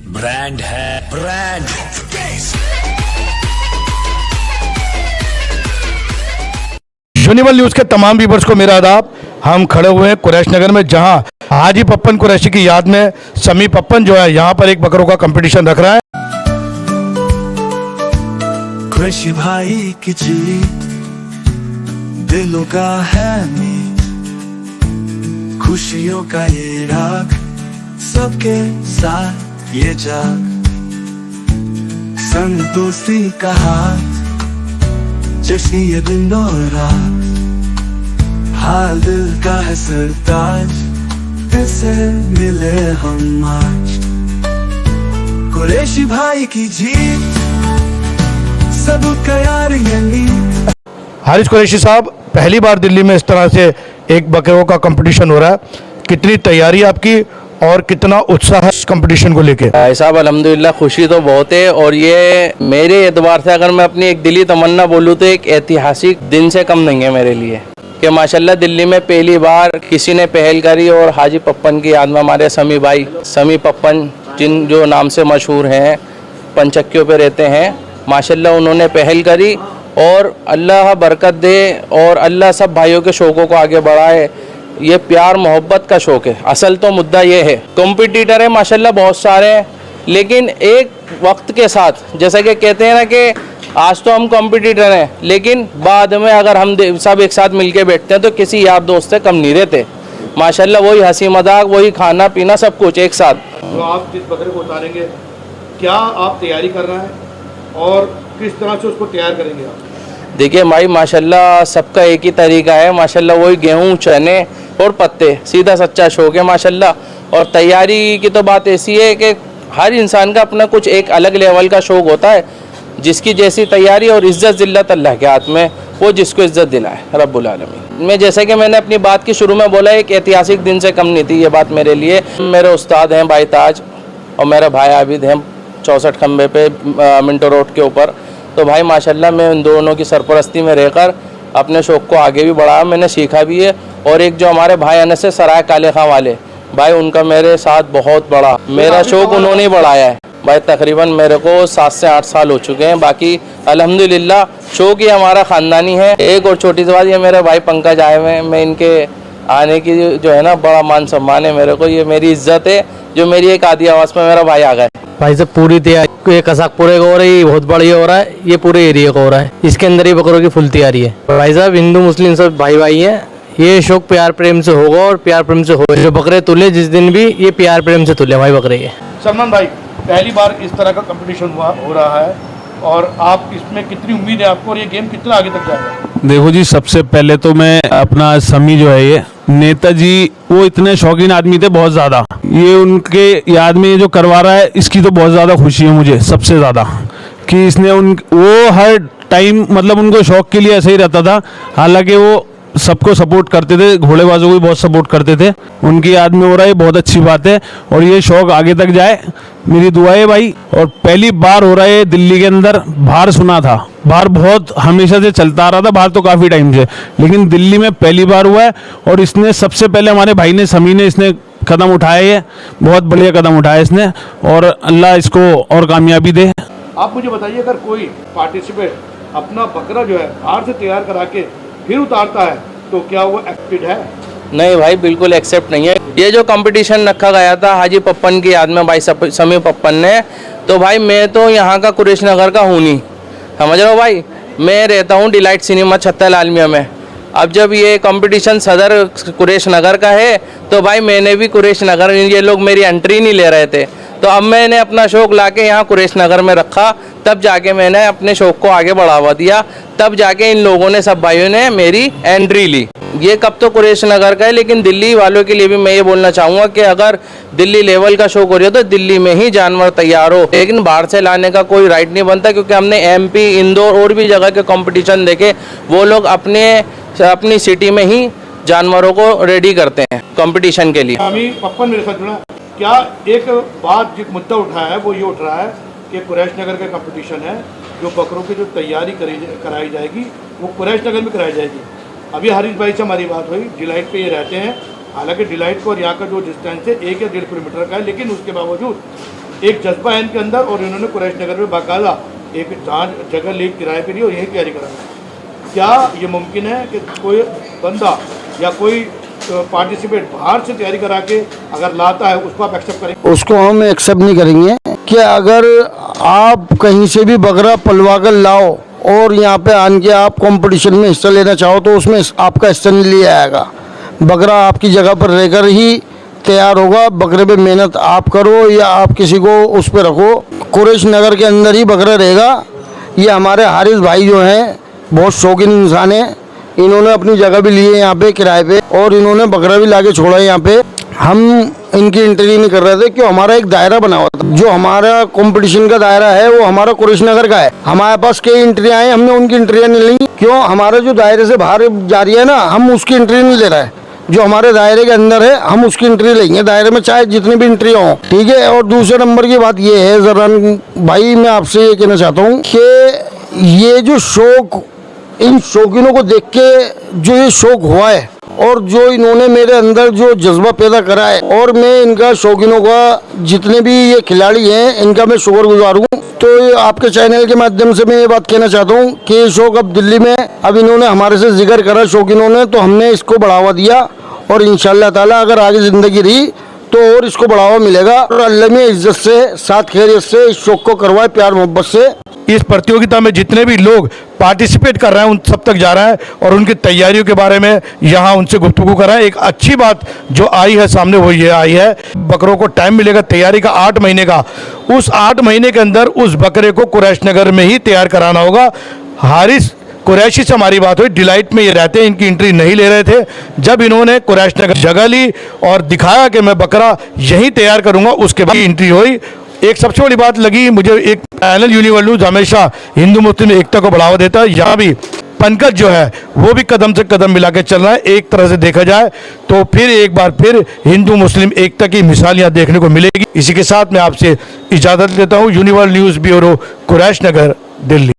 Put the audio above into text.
Brand है, brand. Universal news के तमाम व्यूअर्स को मेरा आदाब। हम खड़े हुए हैं कुरैश नगर में, जहां हाजी पप्पन कुरैशी की याद में समी पप्पन जो है यहां पर एक बकरों का कंपटीशन रख रहा है। कुरैशी भाई की जीत दिलों का है मीत, खुशियों का ये राग, सबके साथ ये जाग, संग दोस्ती का हाथ, जश्न ये दिन और रात, हाल दिल का है सरताज, दिल से मिले हम आज। कुरैशी भाई की जीत सबका यार यही। हारिस कुरैशी साहब, पहली बार दिल्ली में इस तरह से एक बकरों का कंपटीशन हो रहा है, कितनी तैयारी आपकी और कितना उत्साह है इस कंपटीशन को लेके? भाई साहब अल्हम्दुलिल्लाह खुशी तो बहुत है, और ये मेरे एतबार से अगर मैं अपनी एक दिली तमन्ना बोलूँ तो एक ऐतिहासिक दिन से कम नहीं है मेरे लिए, कि माशाल्लाह दिल्ली में पहली बार किसी ने पहल करी। और हाजी पप्पन की याद में हमारे समी भाई, समी पप्पन जिन जो नाम से मशहूर हैं, पंचक्कियों पे रहते हैं, माशाल्लाह उन्होंने पहल करी। और अल्लाह बरकत दे और अल्लाह सब भाइयों के शौक़ों को आगे बढ़ाए। ये प्यार मोहब्बत का शौक़ है, असल तो मुद्दा ये है। कॉम्पिटिटर है माशाल्लाह बहुत सारे हैं, लेकिन एक वक्त के साथ, जैसा कि कहते हैं ना कि आज तो हम कॉम्पिटिटर हैं, लेकिन बाद में अगर हम सब एक साथ मिलके बैठते हैं तो किसी यार दोस्त से कम नहीं रहते। माशाल्लाह वही हंसी मजाक, वही खाना पीना, सब कुछ एक साथ। तो आप जिस बकरे को उतारेंगे, क्या आप तैयारी कर रहे हैं और किस तरह से उसको तैयार करेंगे आप? देखिए भाई माशाल्लाह सबका एक ही तरीका है, माशाल्लाह वही गेहूँ, चने और पत्ते, सीधा सच्चा शौक है माशाल्लाह। और तैयारी की तो बात ऐसी है कि हर इंसान का अपना कुछ एक अलग लेवल का शौक होता है, जिसकी जैसी तैयारी और इज्जत जिल्लत अल्लाह के हाथ में, वो जिसको इज्जत दिलाए रब्बुल आलमीन। मैं जैसे कि मैंने अपनी बात की शुरू में बोला, एक ऐतिहासिक दिन से कम नहीं थी ये बात मेरे लिए। मेरे उस्ताद हैं भाई ताज और मेरा भाई आबिद हैं 64 खंबे पे मिंटो रोड के ऊपर। तो भाई माशाल्लाह मैं उन दोनों की सरपरस्ती में रहकर अपने शौक़ को आगे भी बढ़ाया, मैंने सीखा भी है। और एक जो हमारे भाई अनस है सराय काले खां वाले भाई, उनका मेरे साथ बहुत बड़ा मेरा शौक़ उन्होंने ही बढ़ाया है भाई। तकरीबन मेरे को 7 से 8 साल हो चुके हैं। बाकी अल्हम्दुलिल्लाह शौक़ ही हमारा ख़ानदानी है। एक और छोटी सी बात, ये मेरे भाई पंकज आए हुए हैं, मैं इनके आने की जो है ना बड़ा मान सम्मान है मेरे को, ये मेरी इज्जत है जो मेरी एक आधी आवाज़ में मेरा भाई आ गए। भाई साहब पूरी तैयारी, ये कसाक पूरे का हो रही है, बहुत बढ़िया हो रहा है, ये पूरे एरिया का हो रहा है, इसके अंदर ही बकरों की फुल तैयारी है। भाई साहब हिंदू मुस्लिम सब भाई भाई हैं, ये शौक प्यार प्रेम से होगा और प्यार प्रेम से हो। जो बकरे तुले जिस दिन भी, ये प्यार प्रेम से तुले भाई बकरे ये। सलमान भाई, पहली बार इस तरह का कंपटीशन हो रहा है और आप इसमें कितनी उम्मीद है आपको और ये गेम कितना आगे तक जाएगा? देखो जी, सबसे पहले तो मैं अपना समी जो है ये नेताजी, वो इतने शौकीन आदमी थे बहुत ज़्यादा, ये उनके याद में ये जो करवा रहा है इसकी तो बहुत ज़्यादा खुशी है मुझे सबसे ज़्यादा, कि इसने वो हर टाइम मतलब उनको शौक के लिए ऐसे ही रहता था। हालांकि वो सबको सपोर्ट करते थे, घोड़ेबाजों को भी बहुत सपोर्ट करते थे, उनकी याद में हो रहा है, बहुत अच्छी बात है। और ये शौक आगे तक जाए, मेरी दुआ है भाई। और पहली बार हो रहा है दिल्ली के अंदर, बाहर सुना था, बाहर बहुत हमेशा से चलता आ रहा था, बाहर तो काफ़ी टाइम से, लेकिन दिल्ली में पहली बार हुआ है। और इसने सबसे पहले हमारे भाई ने, समी ने, इसने कदम उठाया है, बहुत बढ़िया कदम उठाया इसने, और अल्लाह इसको और कामयाबी दे। आप मुझे बताइए, अगर कोई पार्टिसिपेट अपना बकरा जो है बाहर से तैयार करा के फिर उतारता है तो क्या वो एक्सेप्टेड है? नहीं भाई बिल्कुल एक्सेप्ट नहीं है। ये जो कंपटीशन रखा गया था हाजी पप्पन की याद में भाई समी पप्पन ने, तो भाई मैं तो यहाँ का कुरैश नगर का हूँ नहीं, समझ रहे हो भाई। मैं रहता हूँ डिलाइट सिनेमा छत्ता लालमिया में। अब जब ये कंपटीशन सदर कुरैश नगर का है तो भाई मैंने भी कुरैश नगर, ये लोग मेरी एंट्री नहीं ले रहे थे, तो अब मैंने अपना शौक़ लाके यहाँ कुरैश नगर में रखा, तब जाके मैंने अपने शौक़ को आगे बढ़ावा दिया, तब जाके इन लोगों ने, सब भाइयों ने मेरी एंट्री ली। ये कब तो कुरैश नगर का है, लेकिन दिल्ली वालों के लिए भी मैं ये बोलना चाहूँगा कि अगर दिल्ली लेवल का शौक़ हो रही है तो दिल्ली में ही जानवर तैयार हो, लेकिन बाहर से लाने का कोई राइट नहीं बनता, क्योंकि हमने MP, इंदौर और भी जगह के कंपटीशन देखे, वो लोग अपनी सिटी में ही जानवरों को रेडी करते हैं कंपटीशन के लिए। अभी पप्पन मेरे साथ जुड़ा, क्या एक बात जो मुद्दा उठाया है वो ये उठ रहा है कि कुरैश नगर का कंपटीशन है, जो बकरों की जो तैयारी कराई जाएगी वो कुरैश नगर में कराई जाएगी। अभी हारिस भाई से हमारी बात हुई, डिलाइट पे ये रहते हैं, हालांकि डिलाइट को और यहाँ का जो डिस्टेंस है 1 या 1.5 किलोमीटर का है, लेकिन उसके बावजूद एक जज्बा है इनके अंदर और इन्होंने कुरैश नगर में बाकायदा एक जगह ली किराए पे ली और यही तैयारी करा। क्या ये मुमकिन है कि कोई बंदा या कोई पार्टिसिपेट बाहर से तैयारी करा के अगर लाता है उसको आप एक्सेप्ट करेंगे? उसको हम एक्सेप्ट नहीं करेंगे कि अगर आप कहीं से भी बकरा पलवा कर लाओ और यहाँ पे आन के आप कंपटीशन में हिस्सा लेना चाहो तो उसमें आपका हिस्सा नहीं लिया जाएगा। बकरा आपकी जगह पर रहकर ही तैयार होगा। बकरे पे मेहनत आप करो या आप किसी को उस पर रखो, कुरैश नगर के अंदर ही बकरा रहेगा। ये हमारे हारिस भाई जो हैं बहुत शौकीन इंसान हैं, इन्होंने अपनी जगह भी ली है यहाँ पे किराए पे और इन्होंने बकरा भी लाके छोड़ा है यहाँ पे। हम इनकी एंट्री नहीं कर रहे थे क्यों हमारा एक दायरा बना हुआ था। जो हमारा कंपटीशन का दायरा है वो हमारा कुरैश नगर का है। हमारे पास कई एंट्रियाँ हैं, हमने उनकी एंट्रियाँ नहीं ली क्यों हमारा जो दायरे से बाहर जा रही है ना, हम उसकी एंट्री नहीं ले रहे हैं। जो हमारे दायरे के अंदर है हम उसकी एंट्री लेंगे, दायरे में चाहे जितनी भी एंट्री हो, ठीक है। और दूसरे नंबर की बात ये है जरा भाई, मैं आपसे ये कहना चाहता हूँ कि ये जो शौक, इन शौकीनों को देख के जो ये शौक हुआ है और जो इन्होंने मेरे अंदर जो जज्बा पैदा करा है, और मैं इनका शौकीनों का जितने भी ये खिलाड़ी हैं इनका मैं शुक्रगुजार हूँ। तो ये आपके चैनल के माध्यम से मैं ये बात कहना चाहता हूँ कि ये शौक अब दिल्ली में, अब इन्होंने हमारे से जिक्र करा शौकीनों ने, तो हमने इसको बढ़ावा दिया और इंशाअल्लाह ताला अगर आगे ज़िंदगी रही तो और इसको बढ़ावा मिलेगा। और अल्लाह में इज्जत से, साथ खैरियत से इस शौक को करवाए, प्यार मोहब्बत से। इस प्रतियोगिता में जितने भी लोग पार्टिसिपेट कर रहे हैं उन सब तक जा रहा है और उनकी तैयारियों के बारे में यहाँ उनसे गुफ्तगू कर रहा है। एक अच्छी बात जो आई है सामने वो ये आई है, बकरों को टाइम मिलेगा तैयारी का 8 महीने का। उस 8 महीने के अंदर उस बकरे को कुरैश नगर में ही तैयार कराना होगा। हारिस कुरैशी से हमारी बात हुई, डिलाइट में ये रहते हैं, इनकी एंट्री नहीं ले रहे थे। जब इन्होंने कुरैश नगर जगह ली और दिखाया कि मैं बकरा यहीं तैयार करूँगा, उसके बाद एंट्री हुई। एक सबसे बड़ी बात लगी मुझे, एक पैनल यूनिवर्सल न्यूज़ हमेशा हिंदू मुस्लिम एकता को बढ़ावा देता है। यहाँ भी पंकज जो है वो भी कदम से कदम मिला के चल रहा है। एक तरह से देखा जाए तो फिर एक बार फिर हिंदू मुस्लिम एकता की मिसाल यहाँ देखने को मिलेगी। इसी के साथ मैं आपसे इजाज़त लेता हूँ। यूनिवर्सल न्यूज़ ब्यूरो, कुरैश नगर, दिल्ली।